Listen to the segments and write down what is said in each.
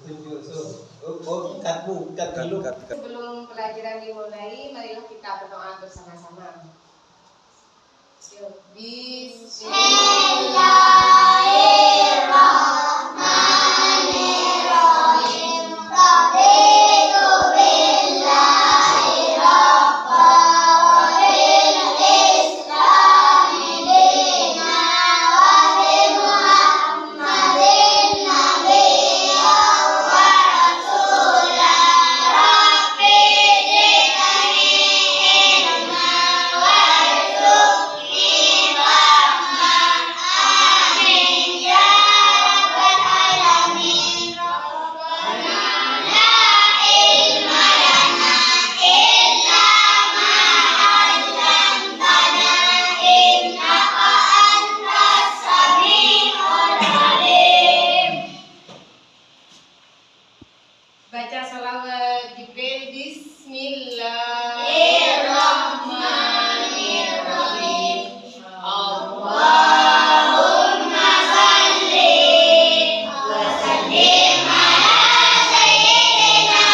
Cut dulu. Sebelum pelajaran dimulai, marilah kita berdoa bersama-sama. Yuk, Bismillahirrahmanirrahim. Raditu billahi rabban bil Islami dinan wa bi Muhammadin nabiyyan wa rasulan. Rabbi zidni ilman warzuqni fahman. Amin ya rabbal alamin. Rabbana la ilma lana illa ma 'allamtana innaka antas samiul alim. Baca sholawat Jibril. Bismillahirrahmanirrahim. Allahumma salli wa sallim ala sayyidina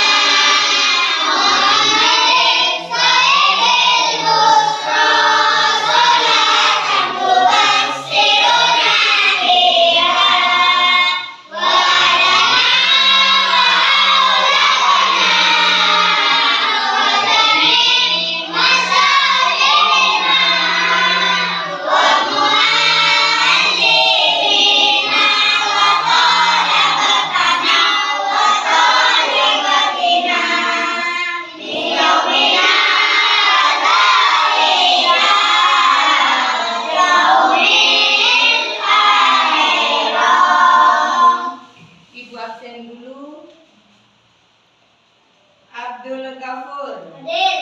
Muhammadin sayyidil busra salatan tubassiruna biha wa alana Ibu absen dulu. Abdul Ghafur. Hadir.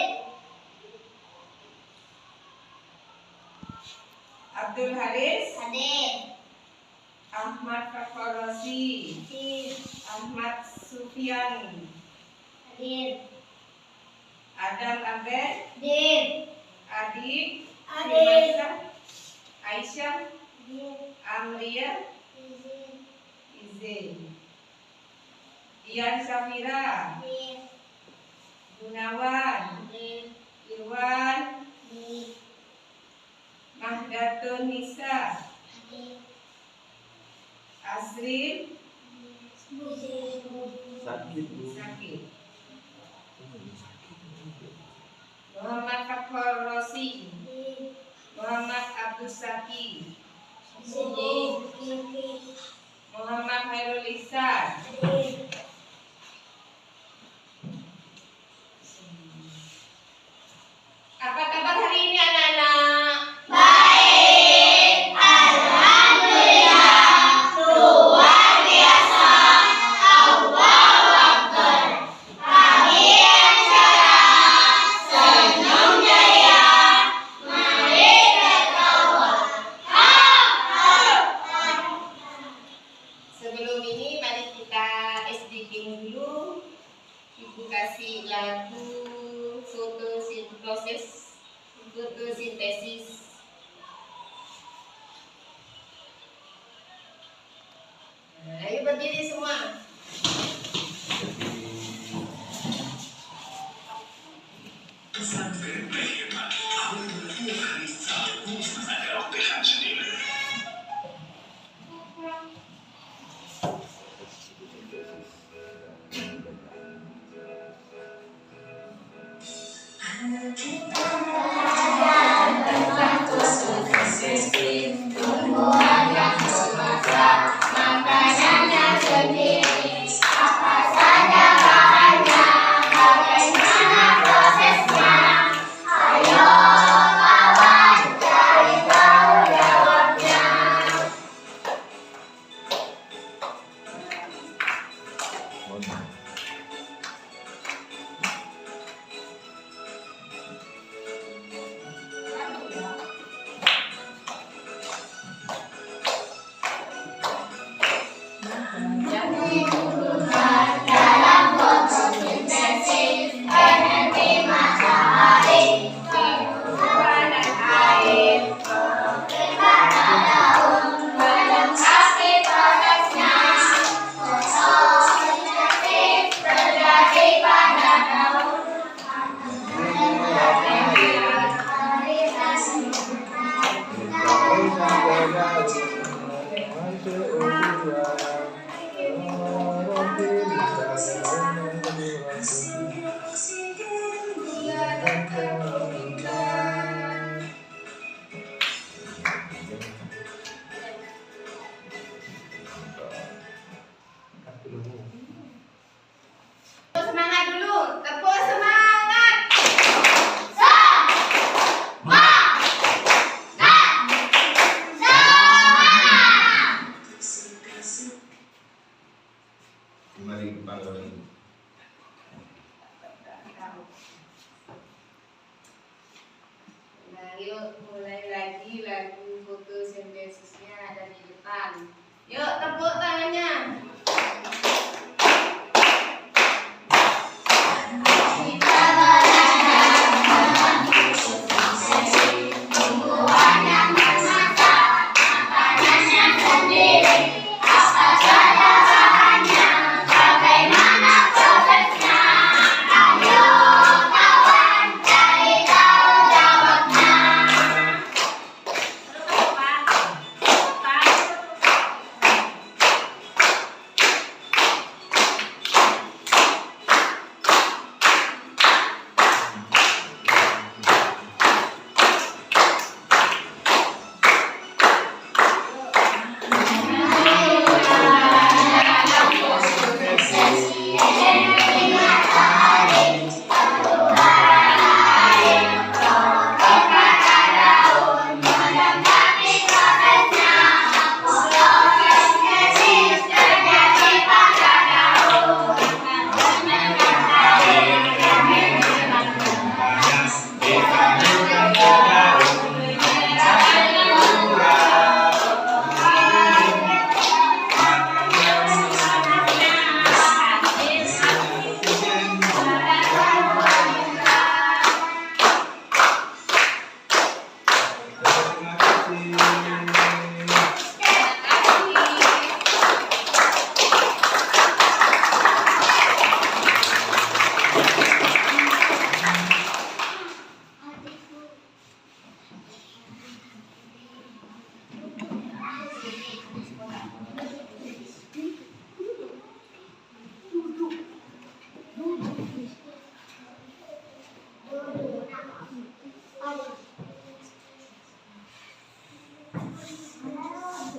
Abdul Haris. Hadir. Ahmad Fakhrosi. Hadir. Ahmad Sufyan. Hadir. Adam Abed. Hadir. Adib. Hadir. Aisyah. Hadir. Amria. Izin. Ian Safira. Hadir. Gunawan. Hadir. Irwan. Hadir. Mahdatun Nisa. Hadir. Azrin. Sakit. Muhammad Fakhrosi. Muhammad Abdus Saki. Muhammad Hairul Ihsan. Apa kabar hari ini anak-anak? Baik, alhamdulillah, luar biasa. Allahu Akbar. Kalian salah, senyum jaya, mari tertawa. Sebelum ini mari kita SDG dulu. Ibu kasih lagu fotosintesis. Nah, ayo berdiri semua. Tumbuhan yang bermasa, makanannya sendiri. Apa saja bahannya, bagaimana prosesnya? Ayo kawan, cari tahu jawabnya. yuk mulai lagi lagu fotosintesisnya dari depan. Yuk tepuk tangannya. Kita belajar fotosintesis, tumbuhan yang bermata, makanannya sendiri, apa saja bahannya, bagaimana prosesnya. Ayo kawan, cari tahu jawabnya.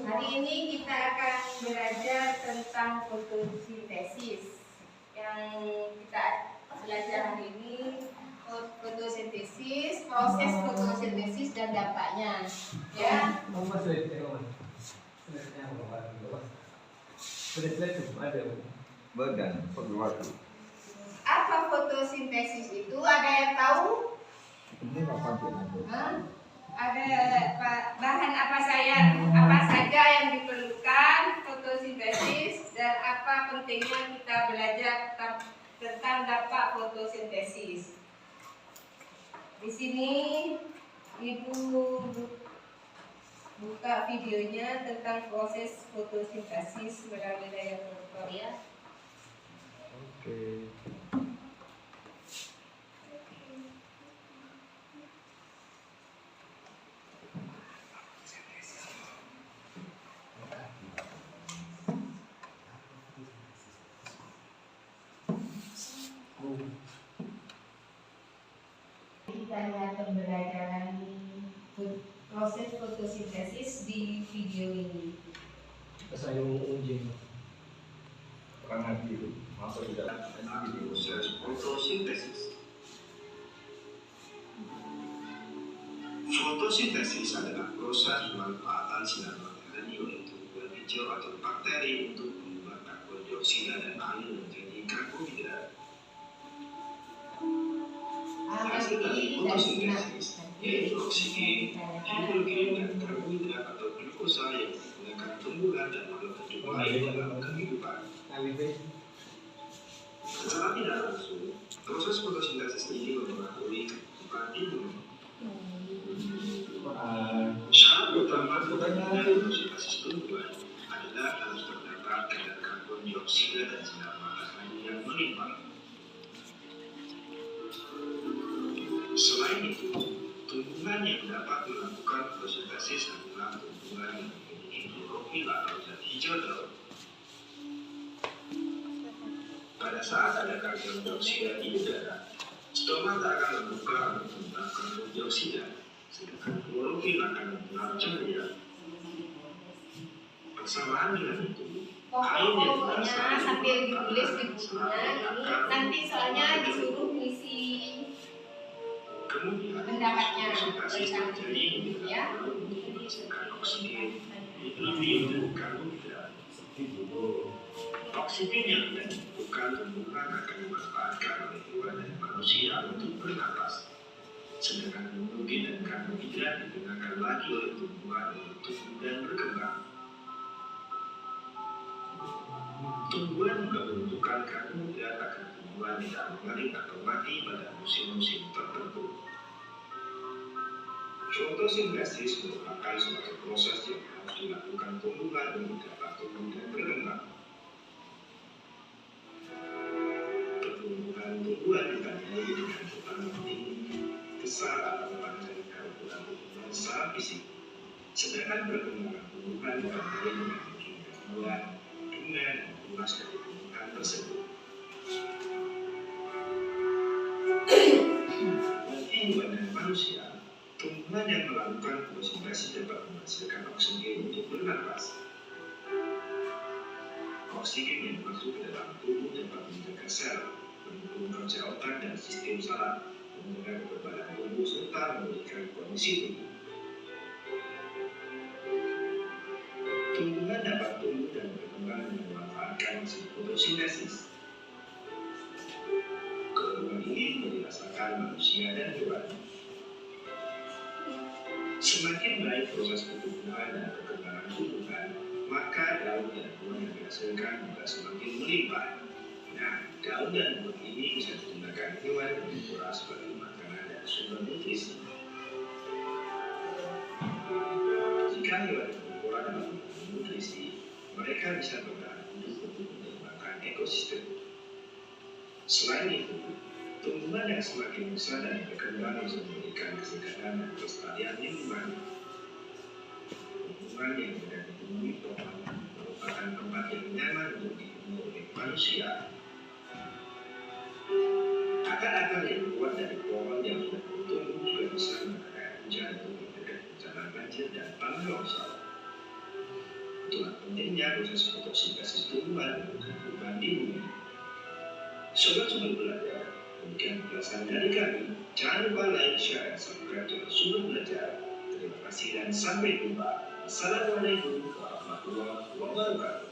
Hari ini kita akan belajar tentang fotosintesis. Yang kita belajar hari ini fotosintesis, proses fotosintesis dan dampaknya. Ya. Apa fotosintesis itu? Ada yang tahu? Ada bahan apa saja yang diperlukan fotosintesis dan apa pentingnya kita belajar tentang dampak fotosintesis. Di sini Ibu buka videonya tentang proses fotosintesis melalui layar monitor ya. Oke. Kita lihat pembelajaran proses fotosintesis di video ini. Saya mau uji. Karena itu, masa tidak proses fotosintesis. Fotosintesis adalah proses pemanfaatan sinar matahari oleh tumbuhan hijau atau bakteri untuk mengubah karbon dioksida dan air menjadi karbohidrat. Hasil dari fotosintesis yaitu oksigen, hidrogen, dan karbohidrat atau glukosa yang digunakan tumbuhan dan makhluk hidup lain dalam kehidupan. Secara tidak langsung, proses fotosintesis ini mempengaruhi kehidupan di bumi. Syarat utama dari fotosintesis tumbuhan adalah harus terdapat kadar karbon dioksida dan sinar matahari yang melimpah. Selain itu, tumbuhan yang dapat melakukan fotosintesis adalah tumbuhan yang memiliki klorofil atau zat hijau daun. Pada saat ada karbon dioksida di udara, stomata akan membuka atau menyerap karbon dioksida, sedangkan klorofil akan menyerap cahaya. Bersamaan dengan itu, air yang Pokoknya sambil ditulis di bukunya ini nanti soalnya disuruh ngisi kemudian pendapatnya fotosintesis terjadi ya. menghasilkan oksigen, hidrogen, dan karbohidrat. Oksigen yang dibutuhkan tumbuhan akan dimanfaatkan oleh hewan dan manusia untuk bernapas. Sedangkan hemoglobin dan karbohidrat digunakan lagi oleh tumbuhan untuk tumbuh dan berkembang. Tumbuhan juga membutuhkan karbohidrat agar tumbuhan tidak mengering atau mati pada musim-musim tertentu. Fotosintesis merupakan suatu proses yang harus dilakukan tumbuhan untuk dapat tumbuh dan berkembang. Pertumbuhan tumbuhan ditandai dengan perkembangan tinggi, besar atau panjang ukuran tumbuhan secara fisik. Sedangkan perkembangan tumbuhan ditandai dengan jumlah buah, bunga, dan tunas dari tumbuhan tersebut. Bagi hewan dan manusia, tumbuhan yang melakukan fotosintesis dapat menghasilkan oksigen untuk bernapas. Oksigen yang masuk ke dalam tubuh dapat menjaga sel, mendukung kerja otak dan sistem saraf, menjaga kekebalan tubuh serta memulihkan kondisi tubuh. Tumbuhan dapat tumbuh dan berkembang dengan memanfaatkan fotosintesis. Keunggulan ini dirasakan manusia dan hewan. Semakin baik proses pertumbuhan dan perkembangan tumbuhan, maka daun dan buah yang dihasilkan juga semakin melimpah. Nah, daun dan buah ini bisa digunakan hewan herbivora sebagai makanan dan sumber nutrisi. Jika hewan herbivora dapat mengandung nutrisi, mereka bisa bertahan hidup untuk mengembangkan ekosistem. Selain itu, tumbuhan yang semakin besar dan berkembang bisa memberikan kesegaran dan kelestarian lingkungan. Lingkungan yang tidak dipenuhi pohon merupakan tempat yang nyaman untuk dihuni oleh manusia. Akar-akar yang kuat dari pohon yang sudah bertumbuh juga bisa menahan air hujan untuk mencegah bencana banjir dan tanah longsor. Itulah pentingnya proses fotosintesis tumbuhan untuk kehidupan di bumi. Sobat-sobat belajar, demikian penjelasan dari kami. Jangan lupa like, share, dan subscribe channel Sobat Belajar. Terima kasih dan sampai jumpa. Assalamualaikum warahmatullahi wabarakatuh.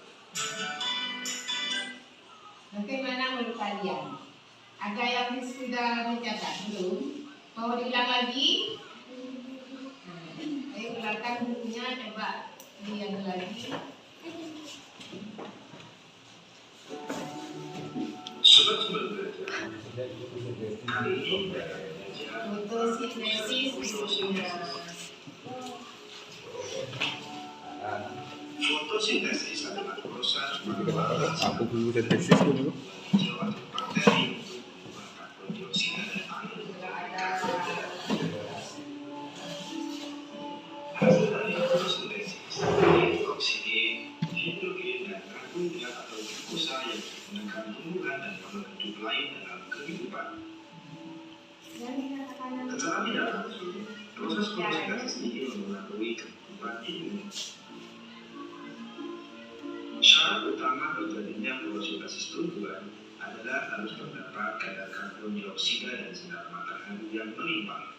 Bagaimana menurut kalian? Ada yang sudah mencatat belum? Mau diulang lagi? Ayo ulangkan bukunya, coba lihat lagi. Sobat-sobat belajar, kali ini kita akan belajar Fotosintesis. Fotosintesis adalah proses Aku dulu sintesis dulu. hijauan bakteri untuk mengubah karbon dioksida dan air. Hasil dari fotosintesis yaitu oksigen, hidrogen, dan karbohidrat atau glukosa yang digunakan tumbuhan dan makhluk hidup lain dalam kehidupan. Tetapi dalam proses fotosintesis ini melalui kehidupan di bumi. Syarat utama terjadinya fotosintesis tumbuhan adalah harus terdapat kadar karbon dioksida dan sinar matahari yang melimpah.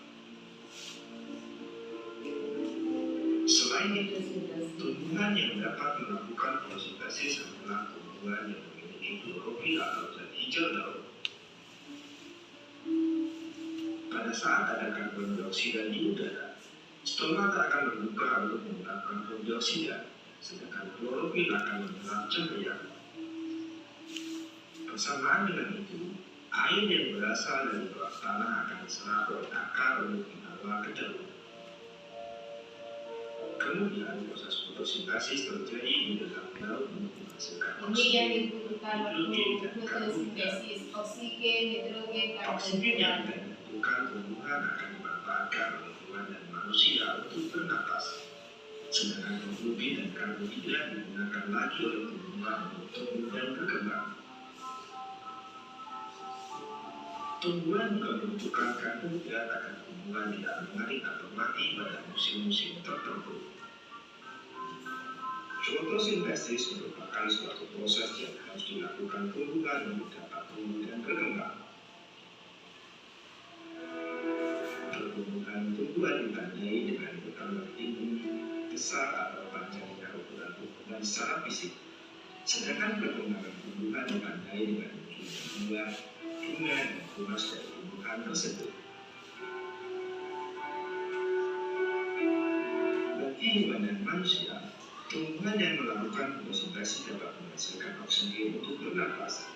Selain itu, tumbuhan yang dapat melakukan fotosintesis adalah tumbuhan yang memiliki klorofil atau zat hijau daun. Pada saat ada karbon dioksida di udara, stomata akan membuka untuk menyerap karbon dioksida, sedangkan klorofil akan menyerap cahaya. Bersamaan dengan itu, air yang berasal dari bawah tanah akan diserap oleh akar untuk dibawa ke daun. Kemudian proses fotosintesis terjadi di dalam daun untuk menghasilkan Ini yang oksigen, dibutuhkan hidrogen, untuk dan karbohidrat. fotosintesis. Oksigen, hidrogen, Oksigen yang karbohidrat. dibutuhkan tumbuhan akan dimanfaatkan oleh hewan dan manusia untuk bernapas. Sedangkan hemoglobin dan karbohidrat digunakan lagi oleh tumbuhan untuk tumbuh dan berkembang. Tumbuhan juga membutuhkan karbohidrat agar tumbuhan tidak mengering atau mati pada musim-musim tertentu. Fotosintesis merupakan suatu proses yang harus dilakukan tumbuhan untuk dapat tumbuh dan berkembang. Pertumbuhan tumbuhan ditandai dengan perkembangan tinggi, besar atau panjangnya ukuran tumbuhan secara fisik. Sedangkan perkembangan tumbuhan ditandai dengan jumlah buah, bunga, dan tunas dari tumbuhan tersebut. manusia, tumbuhan yang melakukan fotosintesis dapat menghasilkan oksigen untuk bernafas.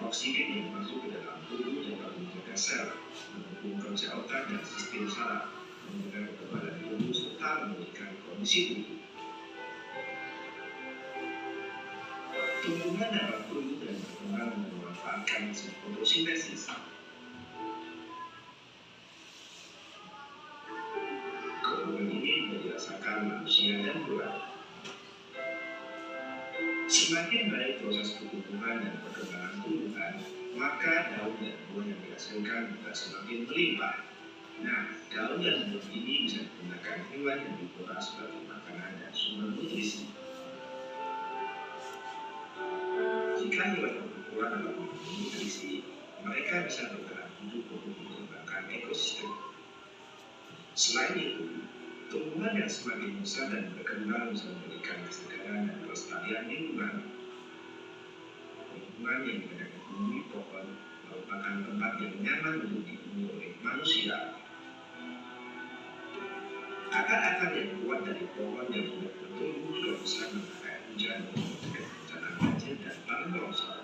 Oksigen yang masuk ke dalam tubuh dapat menjaga sel, mendukung kerja otak dan sistem saraf, menjaga kekebalan tubuh serta memulihkan kondisi tubuh. Tumbuhan dapat tumbuh dan berkembang dengan memanfaatkan mesin fotosintesis. Keuntungan ini tidak dirasakan manusia dan hewan. Semakin baik proses pertumbuhan dan perkembangan tumbuhan, maka daun dan buah yang dihasilkan juga semakin melimpah. Nah, daun dan buah ini bisa digunakan hewan yang diolah sebagai makanan dan sumber nutrisi. Jika hewan yang berperan dalam memenuhi nutrisi, mereka bisa bergerak hidup untuk mengembangkan ekosistem. Selain itu, tumbuhan yang semakin besar dan berkembang bisa memberikan kesegaran dan kelestarian lingkungan. Lingkungan yang tidak dipenuhi pohon merupakan tempat yang nyaman untuk dihuni oleh manusia. Akar-akar yang kuat dari pohon yang sudah bertumbuh juga bisa menahan hujan untuk mencegah bencana banjir dan tanah longsor.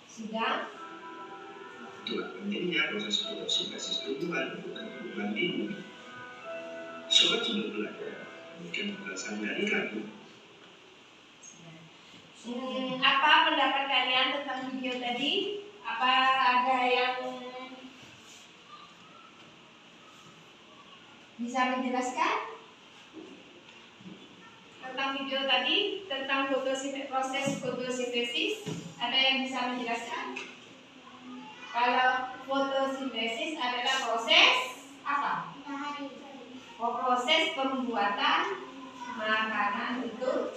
Sudah? Itulah pentingnya proses fotosintesis tumbuhan untuk kehidupan di bumi. Sobat sudah belajar, demikian penjelasan dari kami. Apa pendapat kalian tentang video tadi? Apa ada yang bisa menjelaskan tentang video tadi, tentang proses fotosintesis? Ada yang bisa menjelaskan? Kalau fotosintesis adalah proses apa? Proses pembuatan makanan untuk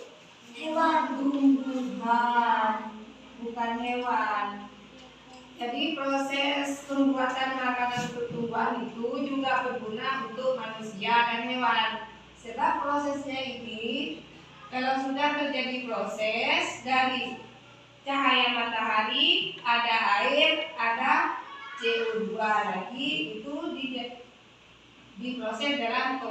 hewan, tumbuhan, bukan hewan. Jadi proses pembuatan makanan untuk tumbuhan itu juga berguna untuk manusia dan hewan. Sebab prosesnya ini, kalau sudah terjadi proses dari cahaya matahari, ada air, ada CO2 lagi, itu diproses dalam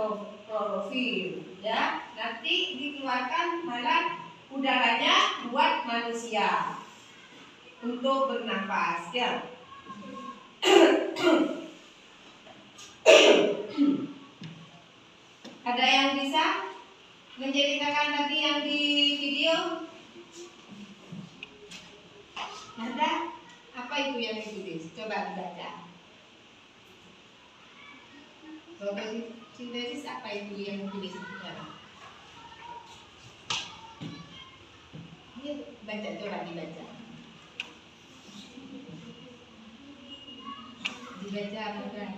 klorofil, ya. Nanti dikeluarkan malah udaranya buat manusia untuk bernafas, ya. Ada yang bisa menceritakan tadi yang di video? Ada? Apa itu yang ditulis? Coba baca. Fotosintesis apa itu yang ditulis? Ini baca, coba dibaca. Dibaca apa kan?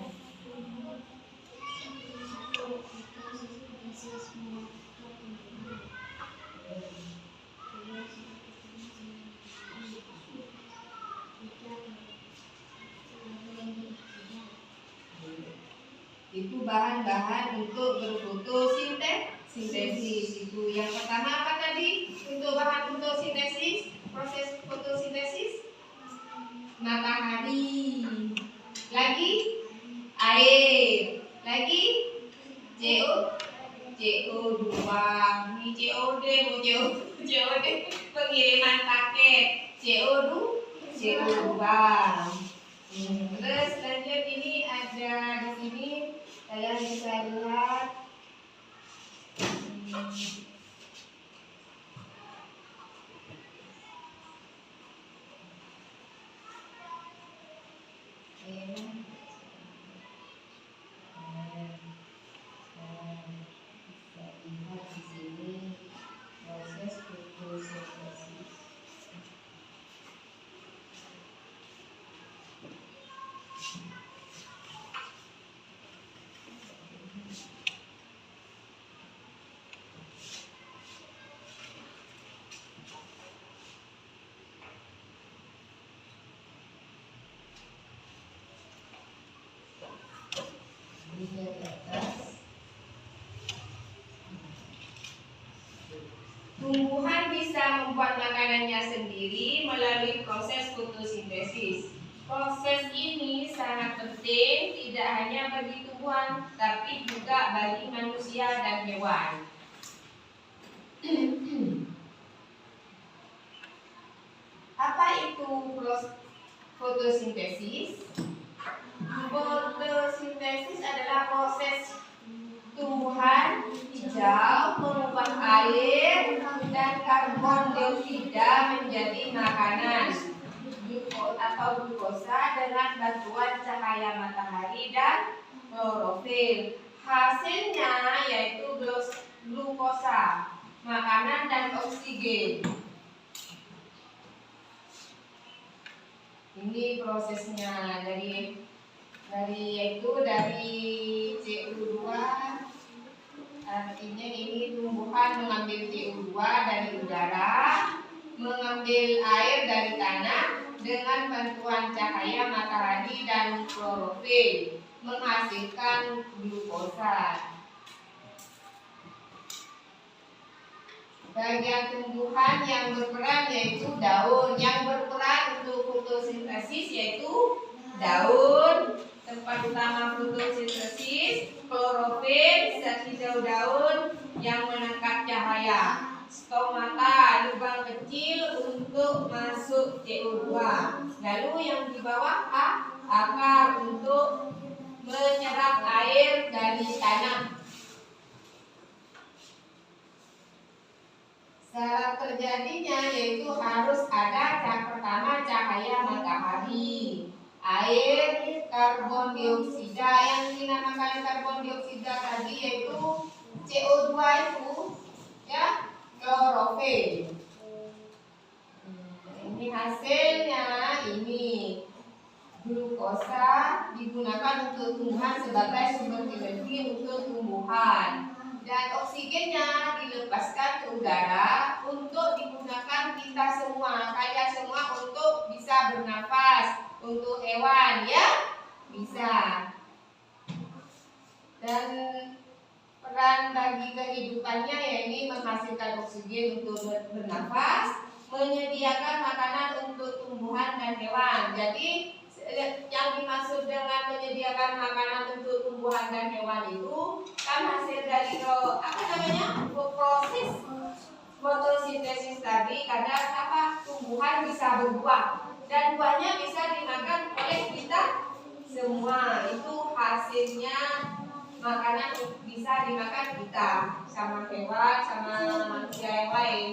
Itu bahan-bahan untuk berfotosintesis. Itu yang pertama apa tadi? Untuk bahan fotosintesis, proses fotosintesis, matahari, lagi air, lagi CO2, ini COD, pengiriman paket, CO2. Terus lanjut, ini ada di sini, kalian bisa lihat. Tumbuhan bisa membuat makanannya sendiri melalui proses fotosintesis. Proses ini sangat penting tidak hanya bagi tumbuhan, tapi juga bagi manusia dan hewan. Apa itu fotosintesis? Fotosintesis adalah proses tumbuhan hijau mengubah air dan karbon dioksida menjadi makanan atau glukosa dengan bantuan cahaya matahari dan klorofil. Hasilnya yaitu glukosa, makanan dan oksigen. Ini prosesnya dari CO2. Artinya ini tumbuhan mengambil CO2 dari udara, mengambil air dari tanah dengan bantuan cahaya matahari dan klorofil, menghasilkan glukosa. Bagian tumbuhan yang berperan yaitu daun. Yang berperan untuk fotosintesis yaitu daun, tempat utama fotosintesis, klorofil, zat hijau daun yang menangkap cahaya, stomata, lubang kecil untuk masuk CO2. Lalu yang di bawah akar untuk menyerap air dari tanah. Syarat terjadinya yaitu harus ada pertama cahaya matahari, air, karbon dioksida. Yang dinamakan karbon dioksida tadi yaitu CO2 itu ya, klorofil. Ini hasilnya, ini glukosa digunakan untuk tumbuhan sebagai sumber energi untuk tumbuhan. Dan oksigennya dilepaskan ke udara untuk digunakan kita semua, kalian semua untuk bisa bernafas, untuk hewan ya bisa. Dan peran bagi kehidupannya yakni menghasilkan oksigen untuk bernafas, menyediakan makanan untuk tumbuhan dan hewan. Jadi yang dimaksud dengan menyediakan makanan untuk tumbuhan dan hewan itu kan hasil dari proses fotosintesis tadi. Kadang tumbuhan bisa berbuah dan buahnya bisa dimakan oleh kita semua. Itu hasilnya makanan bisa dimakan kita sama hewan sama manusia yang lain.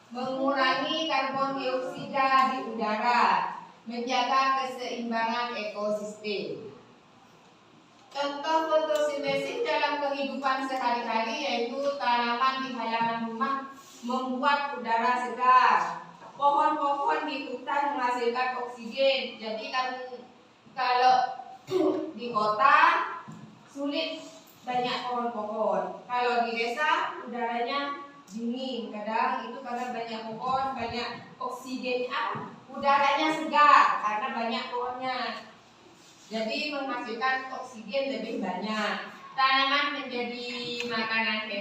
Mengurangi karbon dioksida di udara, menjaga keseimbangan ekosistem. Contoh fotosintesis dalam kehidupan sehari-hari yaitu tanaman di halaman rumah membuat udara segar. Pohon-pohon di hutan menghasilkan oksigen. Jadi kalau di kota sulit banyak pohon-pohon. Kalau di desa udaranya dingin. Kadang itu karena banyak pohon, banyak oksigen. Udaranya segar karena banyak pohonnya. Jadi menghasilkan oksigen lebih banyak. Tanaman menjadi makanan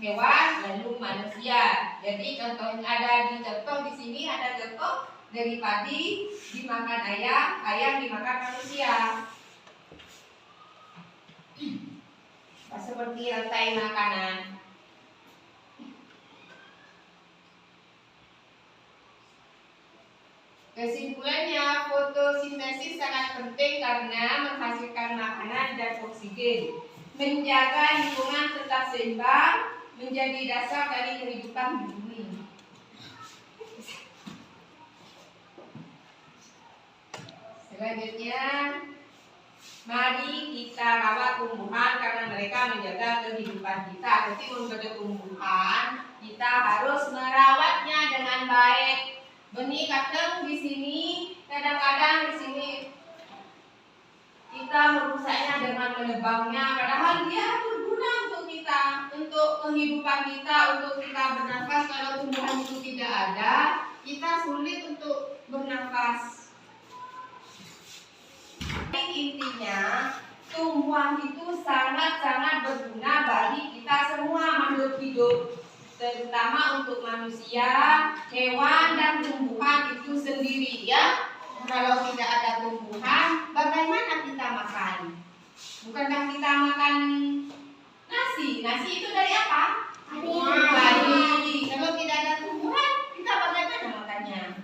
hewan lalu manusia. Jadi contohnya ada di sini ada contoh dari padi dimakan ayam, ayam dimakan manusia. Seperti rantai makanan. Kesimpulannya, fotosintesis sangat penting karena menghasilkan makanan dan oksigen, menjaga lingkungan tetap seimbang, menjadi dasar dari kehidupan di bumi. Selanjutnya, mari kita rawat tumbuhan karena mereka menjaga kehidupan kita. Jadi menjaga tumbuhan, kita harus merawatnya dengan baik. Benih kadang di sini, kadang-kadang di sini kita merusaknya dengan menebangnya, padahal dia berguna untuk kita, untuk kehidupan kita, untuk kita bernafas. Kalau tumbuhan itu tidak ada, kita sulit untuk bernafas. Intinya, tumbuhan itu sangat-sangat berguna bagi kita semua makhluk hidup, terutama untuk manusia, hewan dan tumbuhan itu sendiri ya. Kalau tidak ada tumbuhan Nasi itu dari apa? Padi. Kalau tidak ada tumbuhan, kita bagaimana makannya?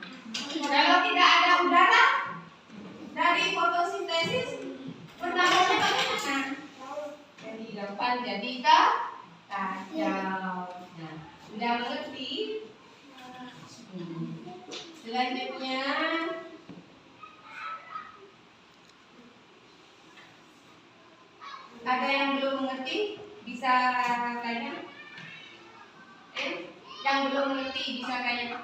Kalau tidak ada udara dari fotosintesis, bernafasnya bagaimana? Jadi gampang, jadi kacau. Nah, sudah mengerti? Selanjutnya, ada yang belum mengerti? Bisa tanya? Yang belum mengerti bisa tanya?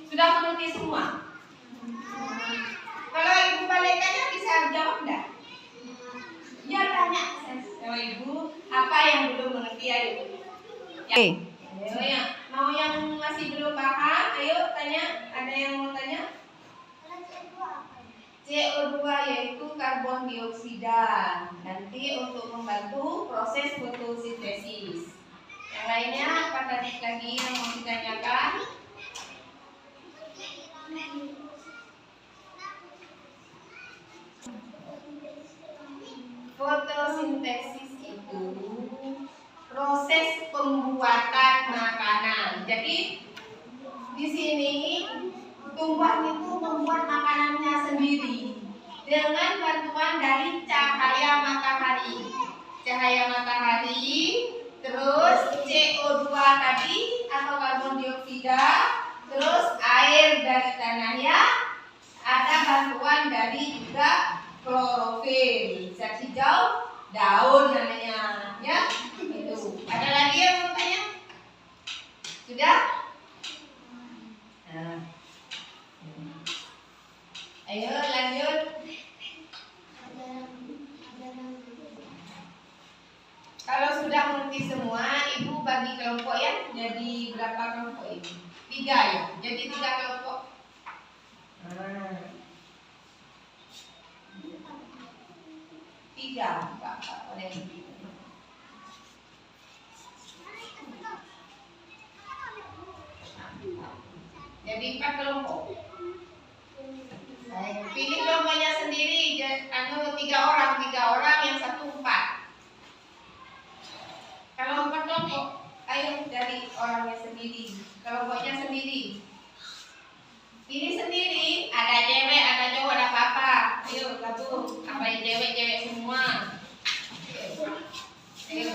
Sudah mengerti semua? Kalau ibu balik tanya bisa jawab enggak? Ya tanya sama ibu apa yang belum mengerti, ayo. Ayo yang masih belum paham, ayo tanya. Ada yang mau tanya? CO2 yaitu karbon dioksida, nanti untuk membantu proses fotosintesis. Yang lainnya apa tadi lagi yang mau ditanyakan? Fotosintesis itu proses pembuatan makanan. Jadi di sini tumbuhan itu membuat makanannya sendiri dengan bantuan dari cahaya matahari. Cahaya matahari, terus CO2 tadi atau karbon dioksida, terus air dari tanah ya, ada bantuan dari juga klorofil, zat hijau, daun namanya, ya. Itu. Ada lagi yang mau tanya? Sudah? Nah. Ayo lanjut. Kalau sudah mengerti semua, ibu bagi kelompok ya. Jadi berapa kelompok ini? 3 ya. Jadi 3 kelompok. Nah. 3, Pak. Jadi 4 kelompok. Pilih kelompoknya sendiri. 3 orang yang 1 4. Kalau 4 kelompok, ayo dari orangnya sendiri, kelompoknya sendiri. Pilih sendiri. Ada cewek, ada cowok, ada apa? Ayo gabung. Apa yang cewek semua? Ayo.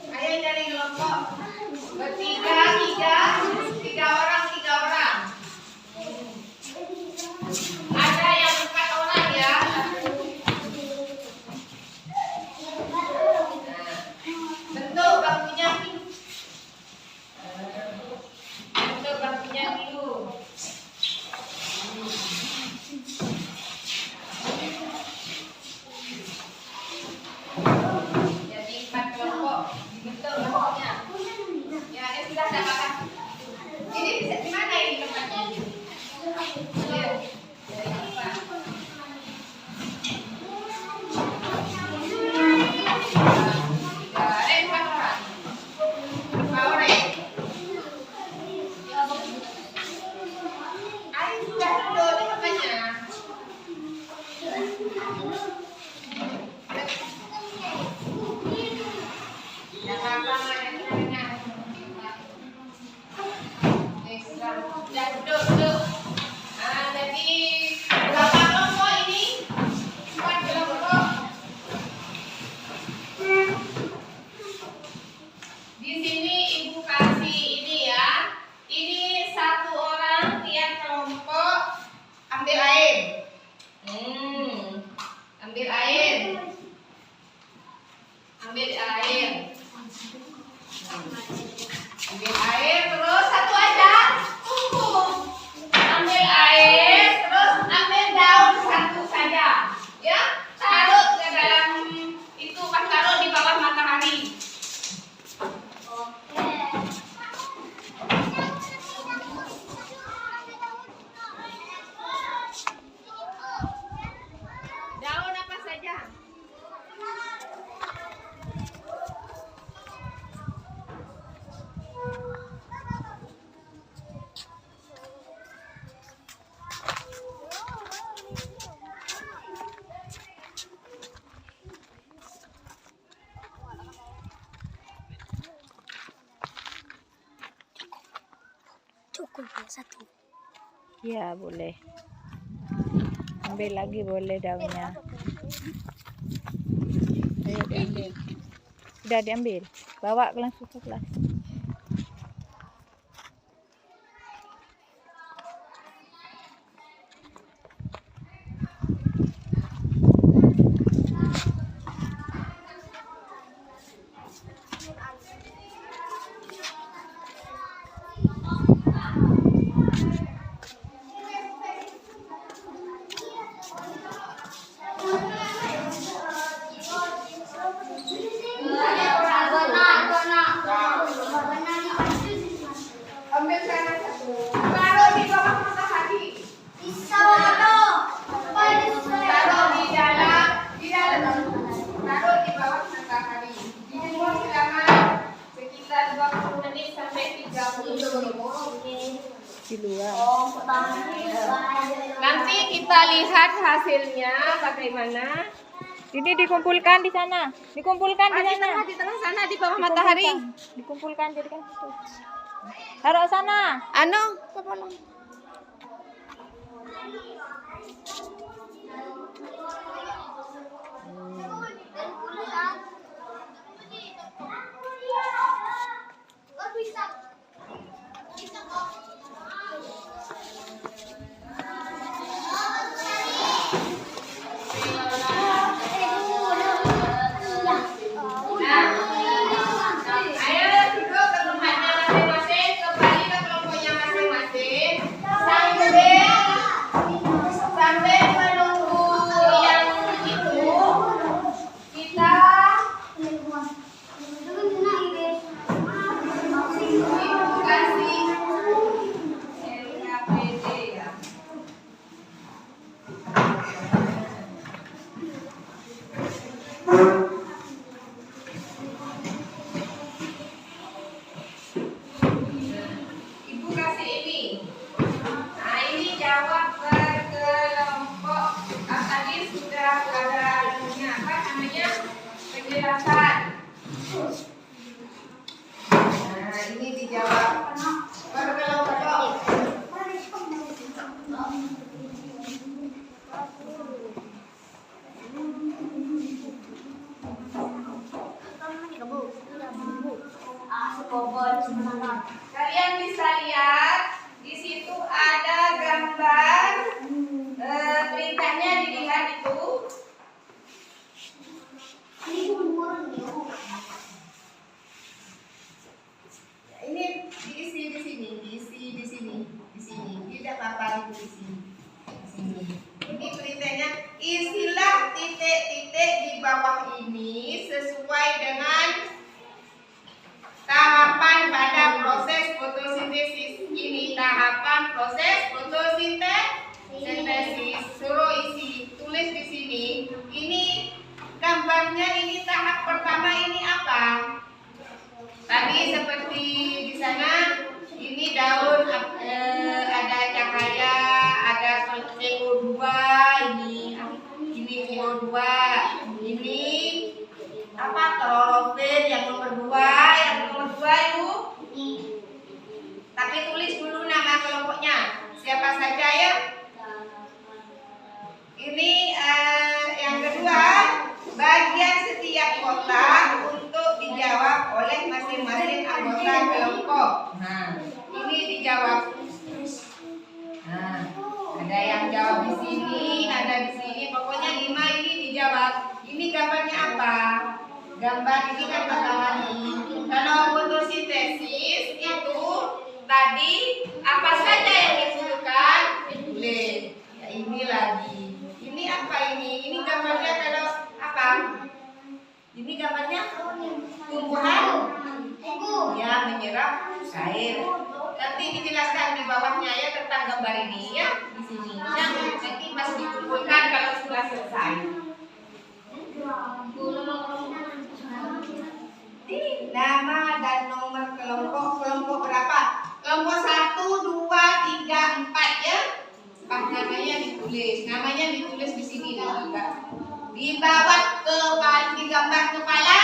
Ayo dari kelompok. Bertiga, 3 orang. Ada yang 4 orang ya. Bentuk bangkunya dulu. Jadi 4 kelompok dibentuk bangkunya. Ya, ini sudah ada makan. Ini bisa di mana ini tempatnya? Lihat. Dari apa? Nah, Cukup ya, satu. Ya, boleh. Ambil lagi boleh daunnya. Ayo diambil. Sudah diambil. Bawa langsung ke kelas. Ambil sana satu. Taruh di bawah matahari. Taruh di dalam. Taruh di bawah matahari. Dijemur selama sekitar 20 menit sampai 30 menit. Di luar. Nanti kita lihat hasilnya bagaimana. Ini dikumpulkan di sana. Dikumpulkan di sana. Di tengah sana di bawah matahari. Dikumpulkan jadikan situ. Taruh sana. Anu, ayo duduk ke tempatnya masing-masing, kembali ke kelompoknya masing-masing, sampai menunggu yang itu kita kasih LKPD ya. Ibu kasih ini. Nah, ini jawab berkelompok. Tadi sudah ada ininya, apa namanya? Penjelasan. Nah, ini dijawab berkelompok. Kalian bisa lihat di situ ada gambar perintahnya dilihat itu. Ini diisi di sini, tidak apa-apa itu di sini. Ini perintahnya, isilah titik-titik di bawah ini sesuai dengan tahapan pada proses fotosintesis. Ini tahapan proses fotosintesis. Suruh isi, tulis di sini. Ini gambarnya, ini tahap pertama ini apa? Tadi seperti di sana, ini daun ada cahaya, ada CO2, ini CO2, ini apa klorofil yang nomor 2 itu. Tapi tulis dulu nama kelompoknya, siapa saja ya. Ini yang kedua, bagian setiap kotak untuk dijawab oleh masing-masing anggota kelompok. Nah, ini dijawab. Nah, ada yang jawab di sini, ada di sini, pokoknya 5 ini dijawab. Ini gambarnya apa? Gambar ini kan matahari. Kalau fotosintesis itu tadi apa saja yang dibutuhkan ditulis. Ya, ini lagi. Ini apa ini? Ini gambarnya kalau apa? Ini gambarnya tumbuhan ya menyerap air. Nanti dijelaskan di bawahnya ya tentang gambar ini ya di sini. Nanti pas dikumpulkan kalau sudah selesai. Nama dan nomor kelompok berapa? Kelompok 1, 2, 3, 4 ya. Namanya ditulis di sini juga. Di bawah di gambar kepala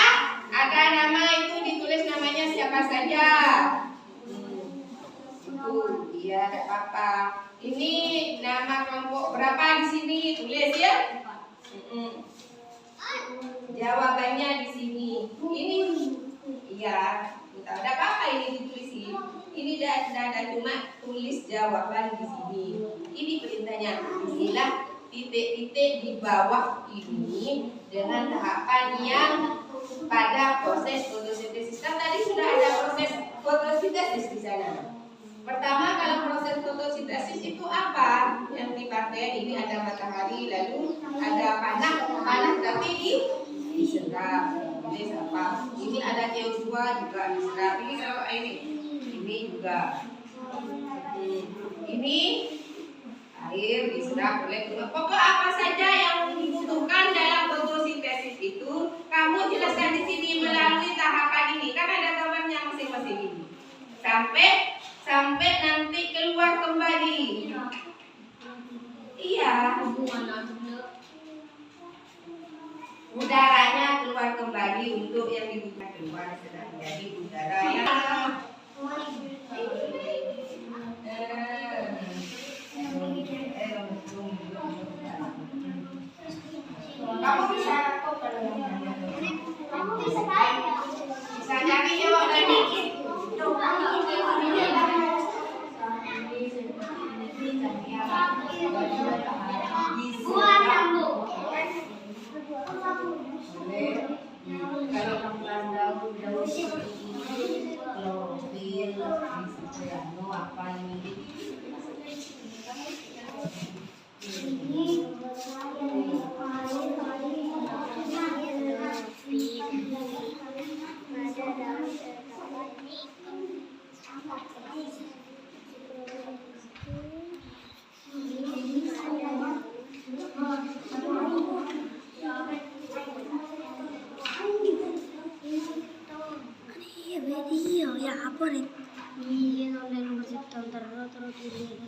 ada nama itu ditulis namanya siapa saja. Iya, tidak apa-apa. Ini nama kelompok berapa di sini? Tulis ya. Jawabannya di sini. Ini, iya. Tidak ada apa-apa ini ditulisin. Ini tidak cuma tulis jawaban di sini. Ini perintahnya. Inilah titik-titik di bawah ini dengan tahapan yang pada proses fotosintesis. Kan tadi sudah ada proses fotosintesis di sana. Pertama, kalau proses fotosintesis itu apa yang dipakai? Ini ada matahari, lalu ada panas tapi diserap. Ini apa? Ini ada CO2 juga diserap. Ini kalau ini juga. Ini air diserap oleh pokok apa saja yang dibutuhkan dalam fotosintesis itu kamu jelaskan di sini melalui tahapan ini. Kan ada gambarnya masing-masing ini. Sampai nanti keluar kembali. Iya. Udaranya keluar kembali untuk yang dibutuhkan keluar sedang jadi udara yang kamu bisa bisa jadi jawaban dikit.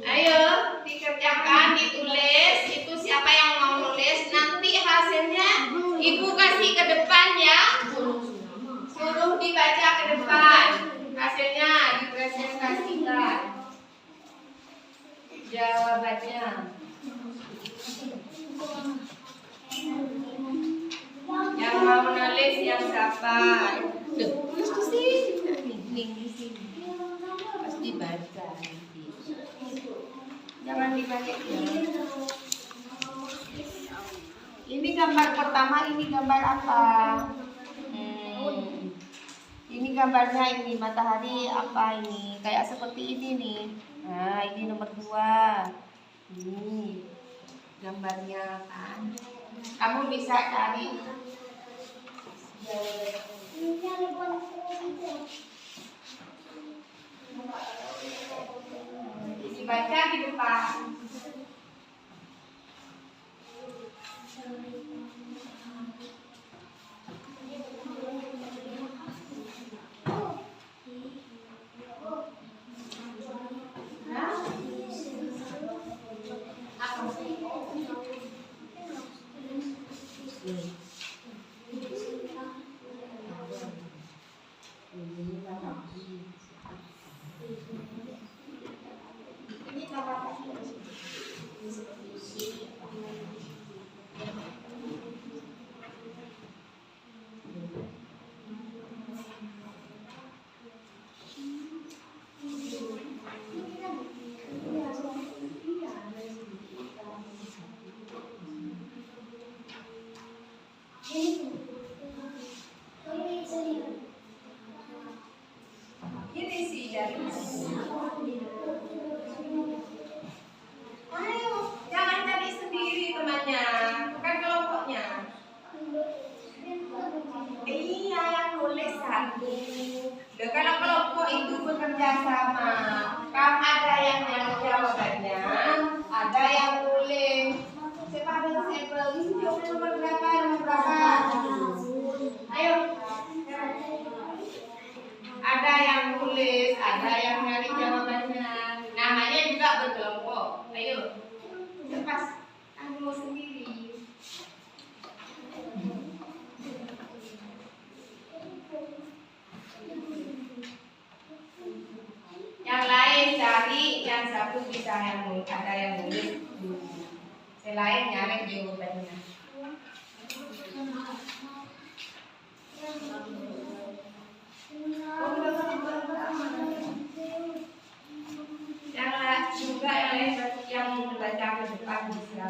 Ayo dikerjakan, ditulis. Itu siapa yang mau nulis? Nanti hasilnya ibu kasih ke depan ya. Suruh dibaca ke depan. Hasilnya dipresentasikan. Jawabannya. Yang mau nulis yang siapa? Tulis di sini. Link di sini. Pasti baca. Jangan dibalik ya. Ini gambar pertama, ini gambar apa? Ini gambarnya ini matahari apa ini? Kayak seperti ini nih. Nah, ini nomor 2. Ini gambarnya kan. Kamu bisa cari. Dibaca di depan. Ini sih dari ayo, jangan cari sendiri temannya, bukan kelompoknya. Iya, yang nulis satu. Dan kalau kelompok itu bekerja sama, kan ada yang jawabannya, ada yang nulis. Sampel ini nomor berapa? Ayo. Ada yang nulis, ada yang nyari jawabannya. Namanya juga berkelompok. Ayo, lepas kamu sendiri. ada yang nulis selain nyari jawabannya. Yang juga yang lain yang membaca ke depan bisa.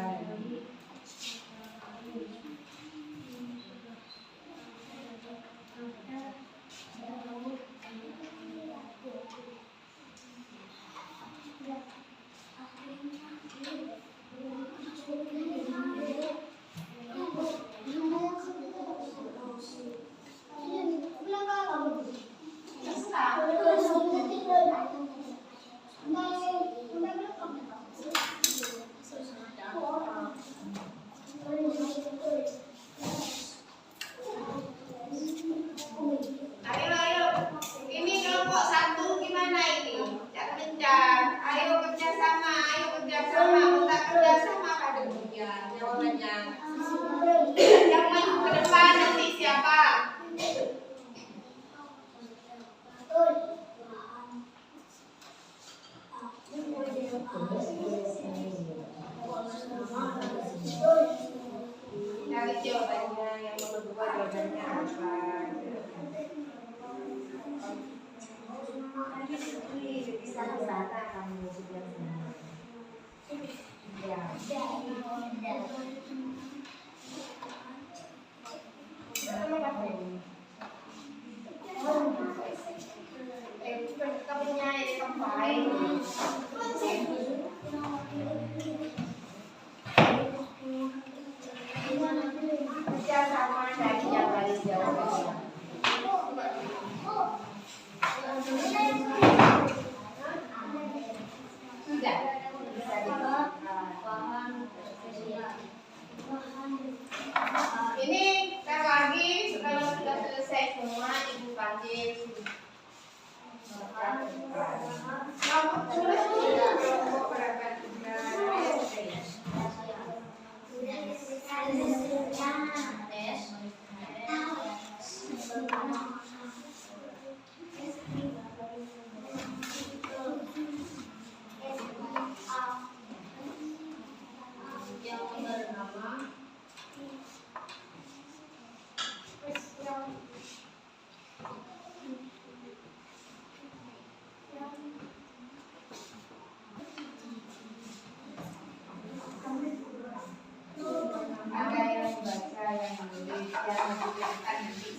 Yang maju ke depan nanti siapa? Cari jawabannya, yang nomor 2 jawabannya apa? Di sana kamu sudah ya. Kamunya ini kembali. Sama dari yang baris jawabannya. Sudah bisa dibuat. Ini sekali lagi kalau sudah selesai semua ibu panggil. Ada yang baca, yang menulis, yang menunjukkan nanti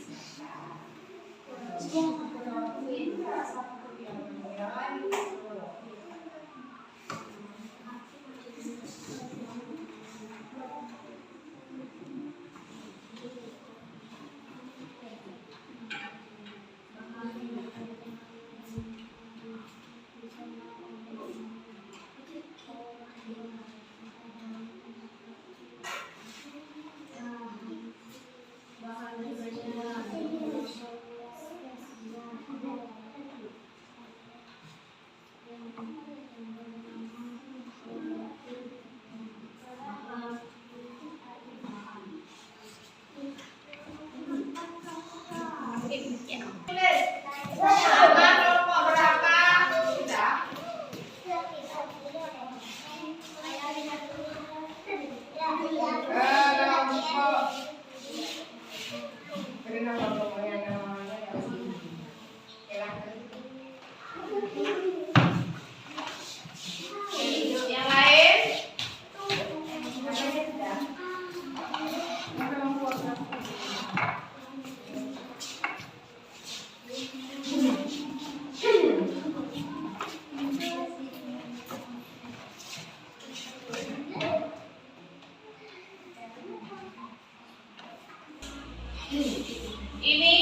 ini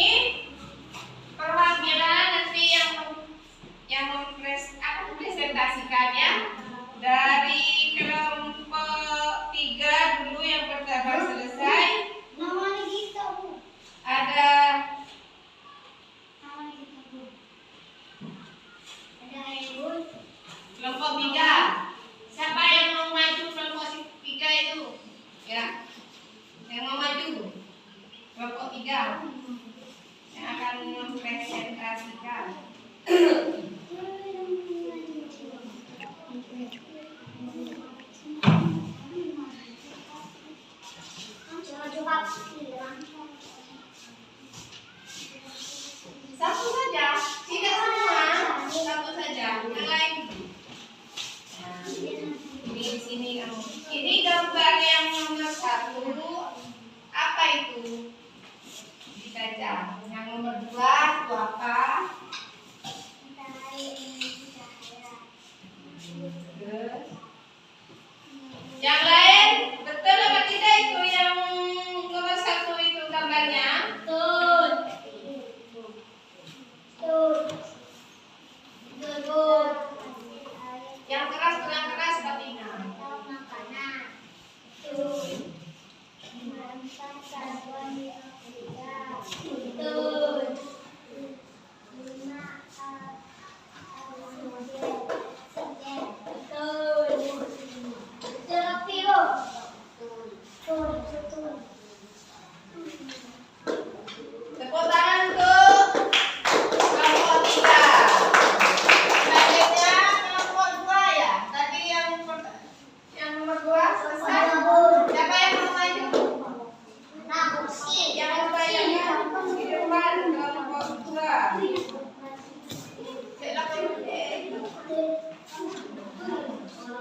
perwakilan nanti yang mempresentasikannya dari kelompok 3 dulu yang pertama selesai. Ada kelompok 3. Siapa yang mau maju kelompok 3 itu? Ya, yang mau maju kelompok 3 yang akan mempresentasikan.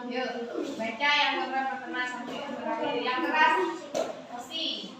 Yuk, baca yang beberapa pernah sampai terakhir. Yang keras, osi.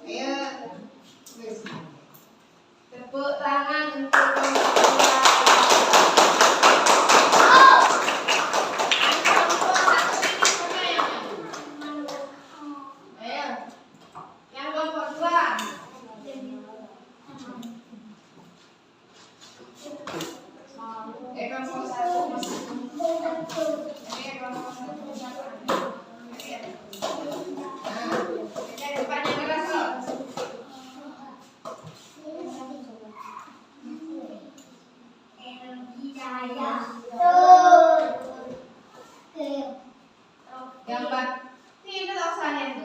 Ayo, tepuk tangan untuk yang kelompok dua. Kelompok satu. Kelompok satu. Nah, depannya keras loh. Gambar ini tulisannya.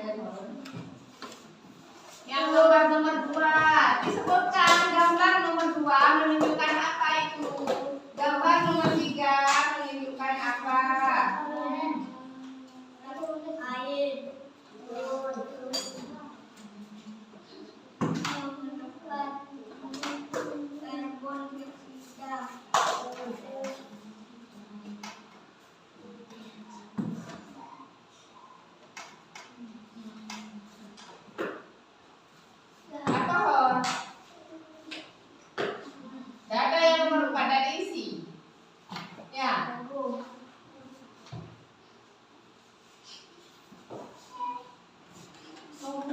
Yang gambar nomor 2 disebutkan gambar nomor 2 menunjukkan apa itu? Gambar nomor 3 menunjukkan apa? Apa hon? Gak ada yang berupa dari isi. Ya.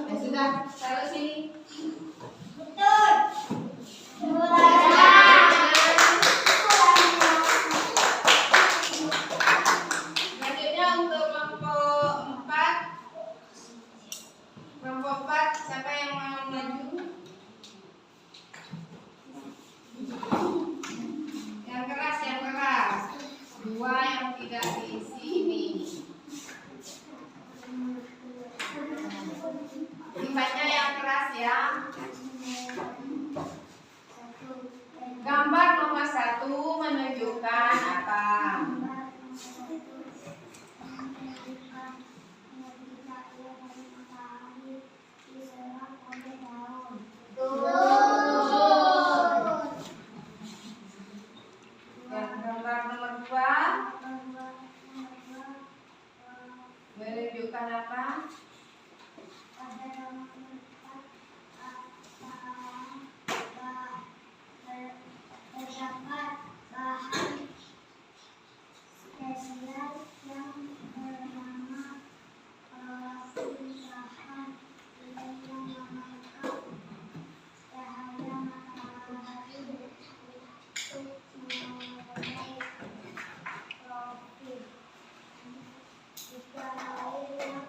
Ya sudah, taruh sini. Selanjutnya untuk kelompok 4. Kelompok 4, siapa yang mau maju? Yang keras, yang keras. 2 yang tidak diisi ini. Sifatnya yang keras ya. Gambar nomor 1 menunjukkan apa? Yang gambar nomor 2 menunjukkan apa? Terdapat bahan spesial yang bernama bahan yang memakai cahaya matahari untuk mengenai profil. Jika air yang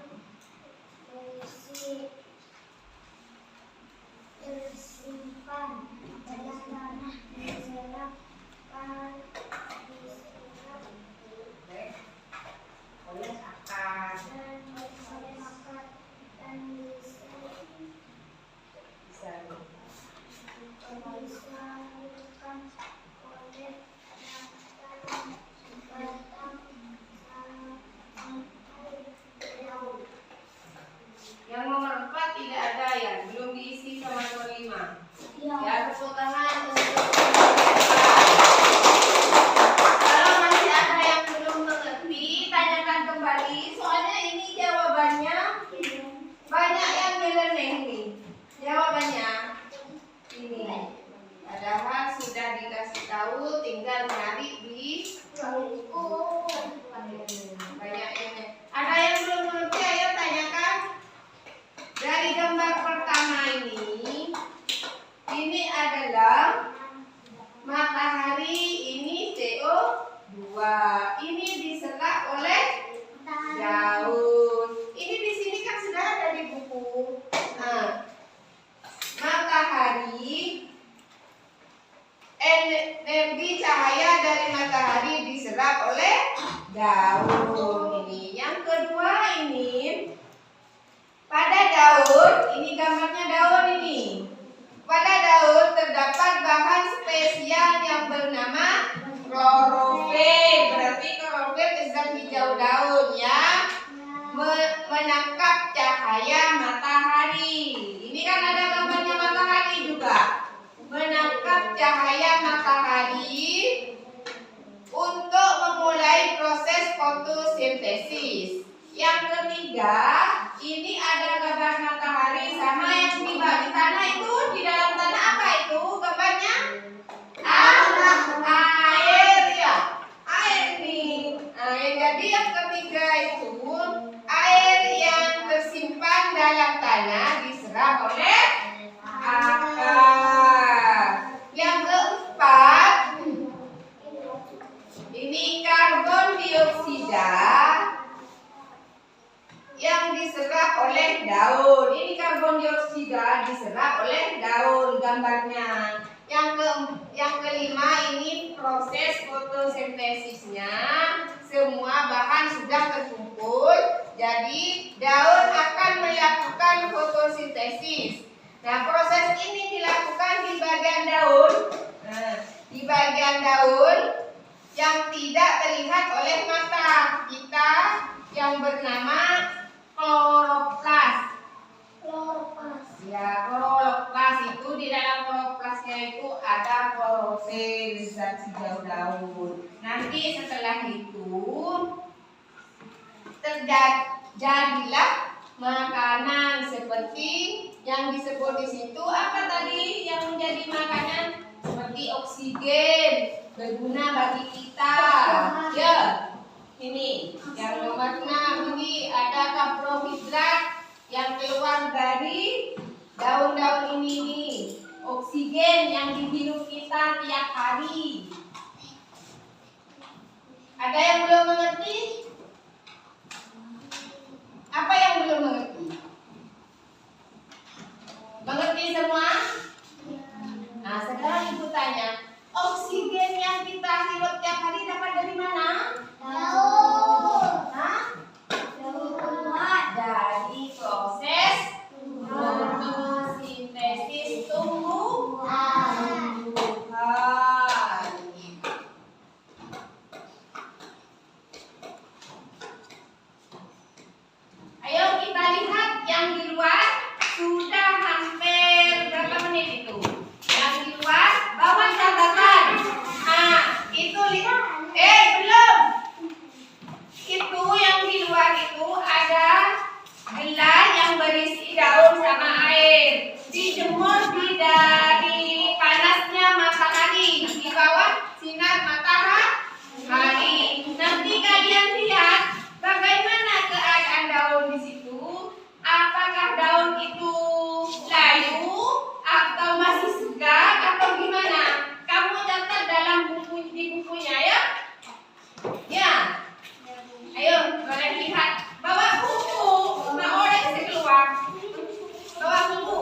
tersimpan dalam tanah diserap Oleh akar. Yang nomor 4 tidak ada ya, belum diisi sama nomor 5. Ya, tepuk tangan untuk kalau masih ada yang belum mengerti, tanyakan kembali. Soalnya ini jawabannya banyak yang nyeleneh nih. Jawabannya ini. Padahal sudah dikasih tahu, tinggal nyari di buku. Banyak yang ada yang belum mengerti, ayo tanyakan. Dari gambar pertama ini adalah matahari, ini CO2. Ini diserap oleh daun. Ini di sini kan sudah ada di buku. Nah, matahari, energi cahaya dari matahari diserap oleh daun. Ini yang hijau daun ya. Menangkap cahaya matahari. Ini kan ada gambarnya matahari juga. Menangkap cahaya matahari untuk memulai proses fotosintesis. Yang ketiga, ini ada gambar matahari sama yang di tanah itu. Di dalam tanah apa itu gambarnya? Air ya. Air nih. Jadi yang ketiga itu air yang tersimpan dalam tanah diserap oleh akar. Yang keempat, ini karbon dioksida yang diserap oleh daun. Ini karbon dioksida diserap oleh daun gambarnya. Yang kelima, ini proses fotosintesisnya. Semua bahan sudah terkumpul, jadi daun akan melakukan fotosintesis. Nah, proses ini dilakukan di bagian daun. Di bagian daun yang tidak terlihat oleh mata kita, yang bernama kloroplas. Ya, kloroplas itu di dalam kloroplasnya itu ada klorofil zat hijau daun. Nanti setelah itu terjadilah makanan seperti yang disebut di situ apa tadi yang menjadi makanan seperti oksigen berguna bagi kita. Ya, ini yang nomor 6 ini ada kaprohidrat yang keluar dari daun-daun ini. Oksigen yang dihirup kita tiap hari. Ada yang belum mengerti? Apa yang belum mengerti? Mengerti semua? Nah, sekarang ibu tanya, oksigen yang kita hirup tiap hari dapat dari mana? Daun. Hah? Dari proses fotosintesis tumbuhan. Ayo kita lihat yang di luar sudah hampir berapa menit itu? Yang di luar bawa catatan. Nah, itu lihat. Belum. Itu yang di luar itu ada gelas yang berisi daun sama air. Dijemur dari panasnya matahari di bawah sinar matahari. Nanti kalian lihat bagaimana keadaan daun di situ. Apakah daun itu layu atau masih segar atau gimana? Kamu catat dalam di bukunya ya. Ya. Ayo, kalian lihat. Bawa buku. Nah, oleh keluar. Bawa buku.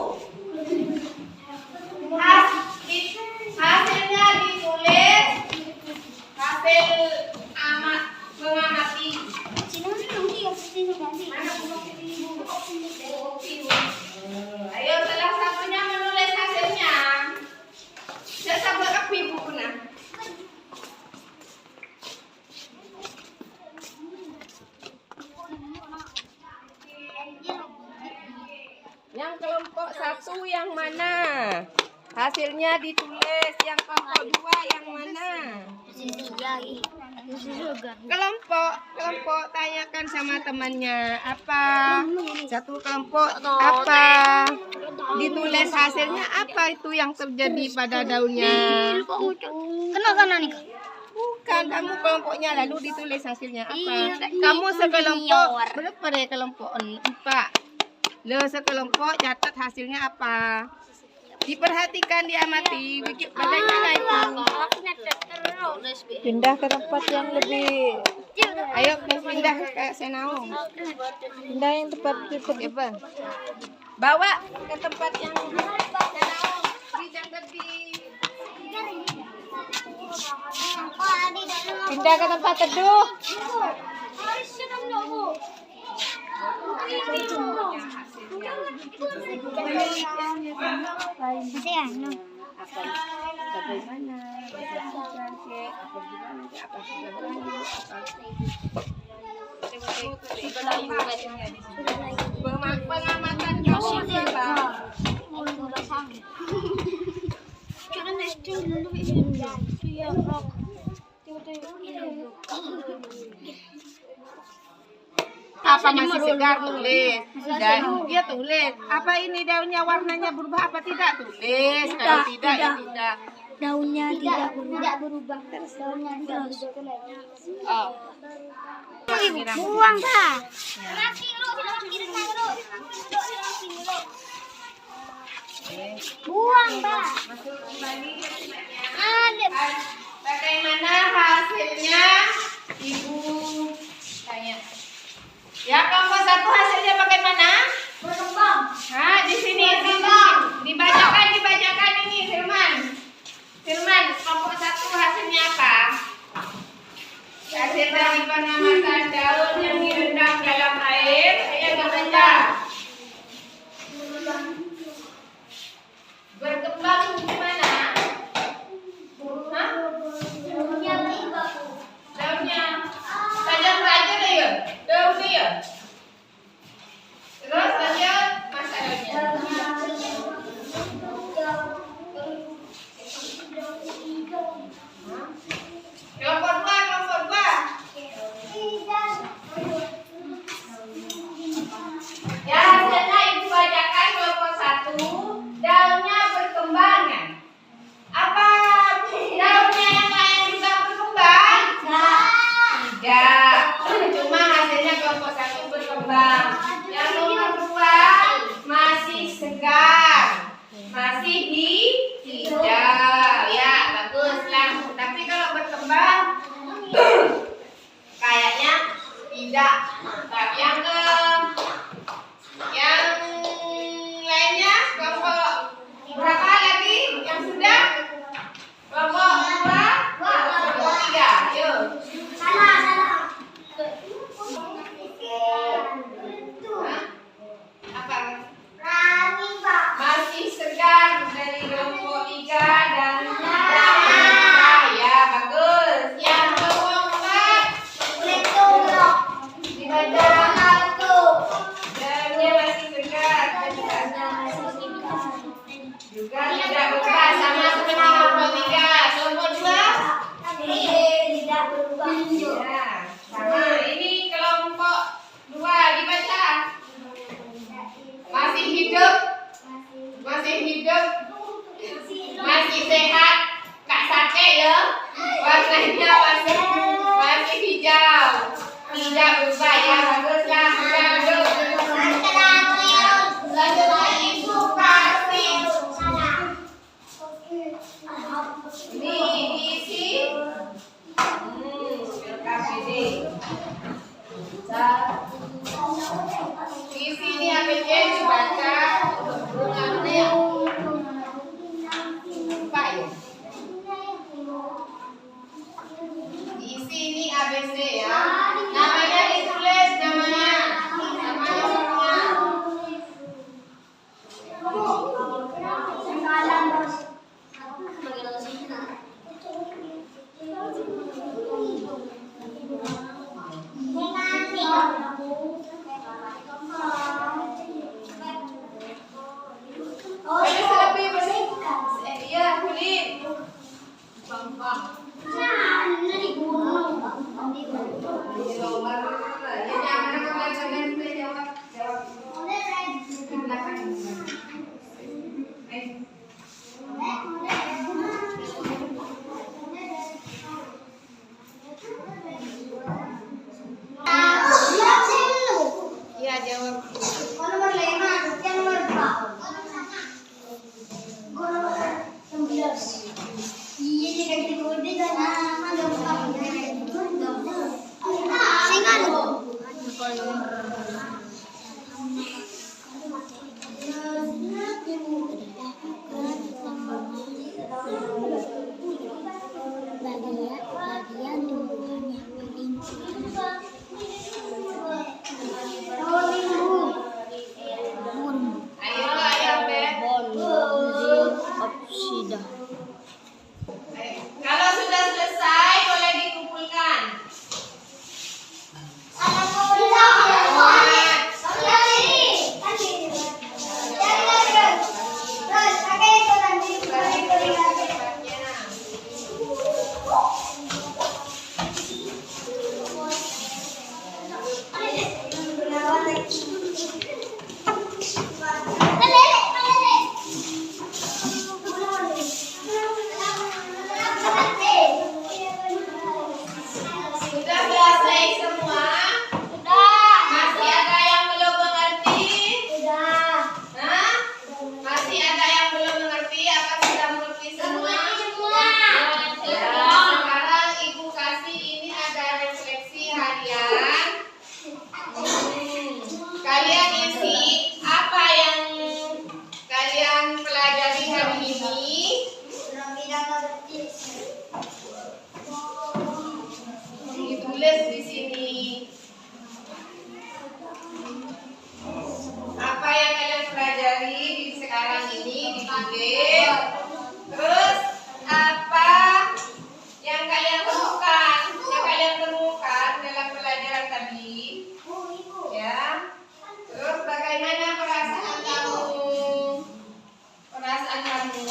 Hasilnya ditulis. Hasil mengamati. Mana buku? Ayo, salah satunya menulis hasilnya. Saya sabar aku buku nah. Yang kelompok 1 yang mana? Hasilnya ditulis. Yang kelompok 2 yang mana? Kelompok tanyakan sama temannya apa? Satu kelompok apa? Ditulis hasilnya apa itu yang terjadi pada daunnya? Bukan, kamu kelompoknya lalu ditulis hasilnya apa? Kamu sekelompok berapa deh kelompok 4? Lo sekelompok catat hasilnya apa? Diperhatikan, diamati. Bagaimana itu? Pindah ke tempat yang lebih. Ayo pindah ke Senaung. Pindah yang tempat Coba. Bawa ke tempat yang Senaung. Jangan pindah ke tempat teduh. Bagaimana? Pengamatan kamu apa? Apa masih segar tulis. Dan dia tulis. Apa ini daunnya warnanya berubah apa tidak tulis. Kalau tidak ya tidak. Daunnya tidak berubah terus daunnya terus. Oh. Buang Pak. Buang Pak. Masuk kembali semuanya. Ada. Bagaimana hasilnya? Ibu tanya. Ya, kelompok 1 hasilnya bagaimana? Berkembang. Nah, di sini dibacakan ini Firman. Firman, kelompok 1 hasilnya apa? Hasil dari pengamatan daun yang direndam dalam air, saya membaca. Berkembang gimana? Hah? Daunnya saja deh ya, daunnya ya. Terus lanjut masalahnya. Kelompok 2. Ya, hasilnya ibu bacakan kelompok 1. Daunnya berkembang kan? Apa daunnya yang lain juga berkembang? Tidak. Cuma hasilnya kelompok 1 berkembang. Yang nomor 2 masih segar, masih hijau. Ya, bagus lah. Tapi kalau berkembang, kayaknya tidak. Mantap. Yang lainnya kelompok berapa lagi yang sudah? Kelompok 2, kelompok 3. Yuk. Salah. Hah? Apa? Rami Pak. Masih segar dari kelompok 3 dan ya bagus. Yang kelompok 4 dibaca. Daunnya masih segar juga tidak berubah sama seperti kelompok 3. Kelompok 2 ya sama. Ini kelompok 2 dibaca. Masih hidup, masih sehat, gak sakit ya. Warnanya masih hijau, tidak berubah ya. Baguslah, lanjut lagi pasti. Ini diisi. KPD. Di sini APJ dibaca hurufnya lupa ya. Di sini ABC ya. Namanya ditulis namanya hurufnya. Oh, ini lebih bersih. Iya, kulit. Bang. Iya, jawab. Nomor 5, yang nomor 4. Nomor 11. Iya, dia kayak kode dan ada singan. Bagian tumbuhan yang paling Ayo, Ben. Kalau sudah selesai boleh dikumpulkan. Ada di sini. Apa yang kalian pelajari di sekarang ini di video? Terus apa yang kalian temukan dalam pelajaran tadi? Ya. Terus bagaimana perasaan kamu? Perasaan kamu?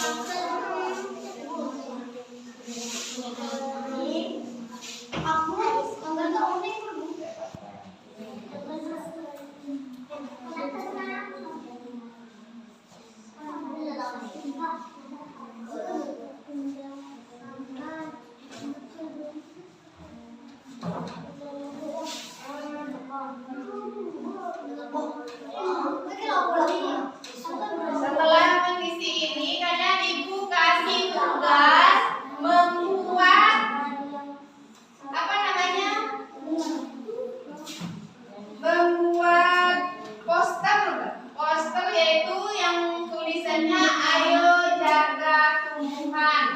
Setelah mengisi ini, kalian ibu kasih tugas membuat apa namanya? Membuat poster. Poster yaitu yang tulisannya ayo jaga tumbuhan.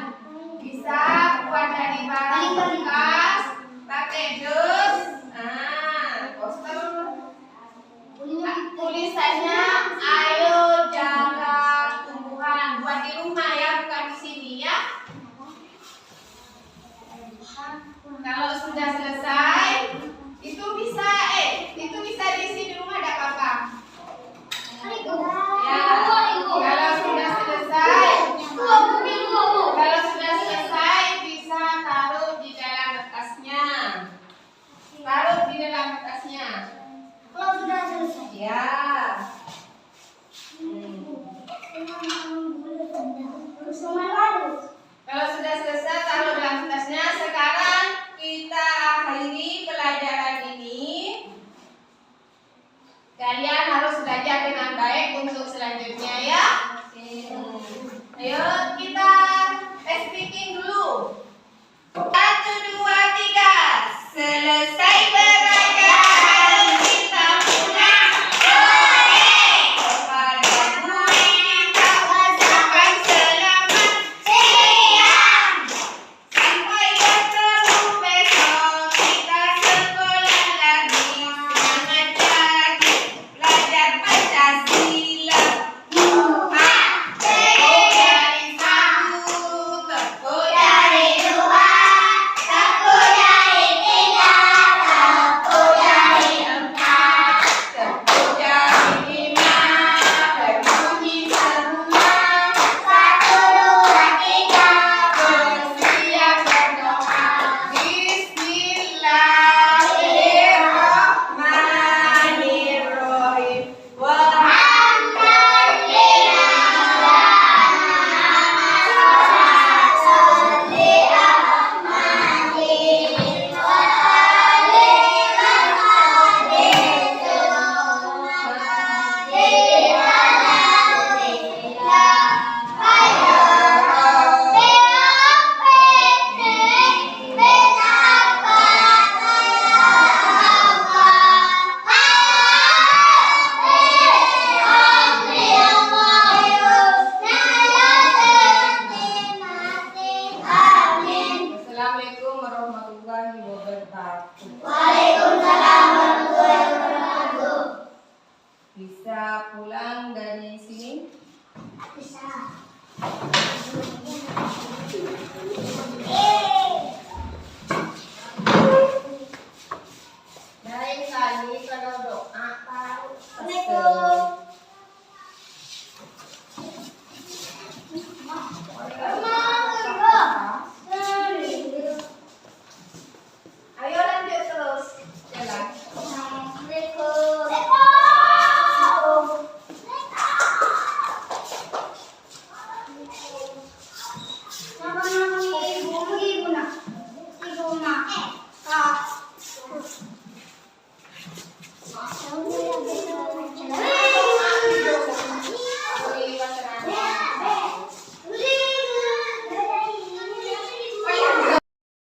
Bisa buat dari barang bekas, pakai dus. Nah, poster tulisannya ayo jaga tumbuhan. Buat di rumah ya, bukan di sini ya. Kalau sudah selesai, itu bisa diisi di rumah, tidak apa-apa. Ya, kalau sudah selesai bisa taruh di dalam tasnya. Ya. Kalau sudah selesai taruh dalam tasnya. Sekarang kita akhiri pelajaran ini. Kalian harus belajar dengan baik untuk selanjutnya ya. Ayo kita speaking dulu. 1, 2, 3. Selesai belajar kita pulang. Kepada guru kita ucapkan selamat siang. Sampai ketemu besok kita sekolah lagi. Semangat lagi belajar Pancasila. Assalamualaikum warahmatullahi wabarakatuh. Waalaikumsalam warahmatullahi wabarakatuh. Bisa pulang dari sini? Bisa. Lain kali kalau doa tahu. Ayo lanjut terus jalan. Ibu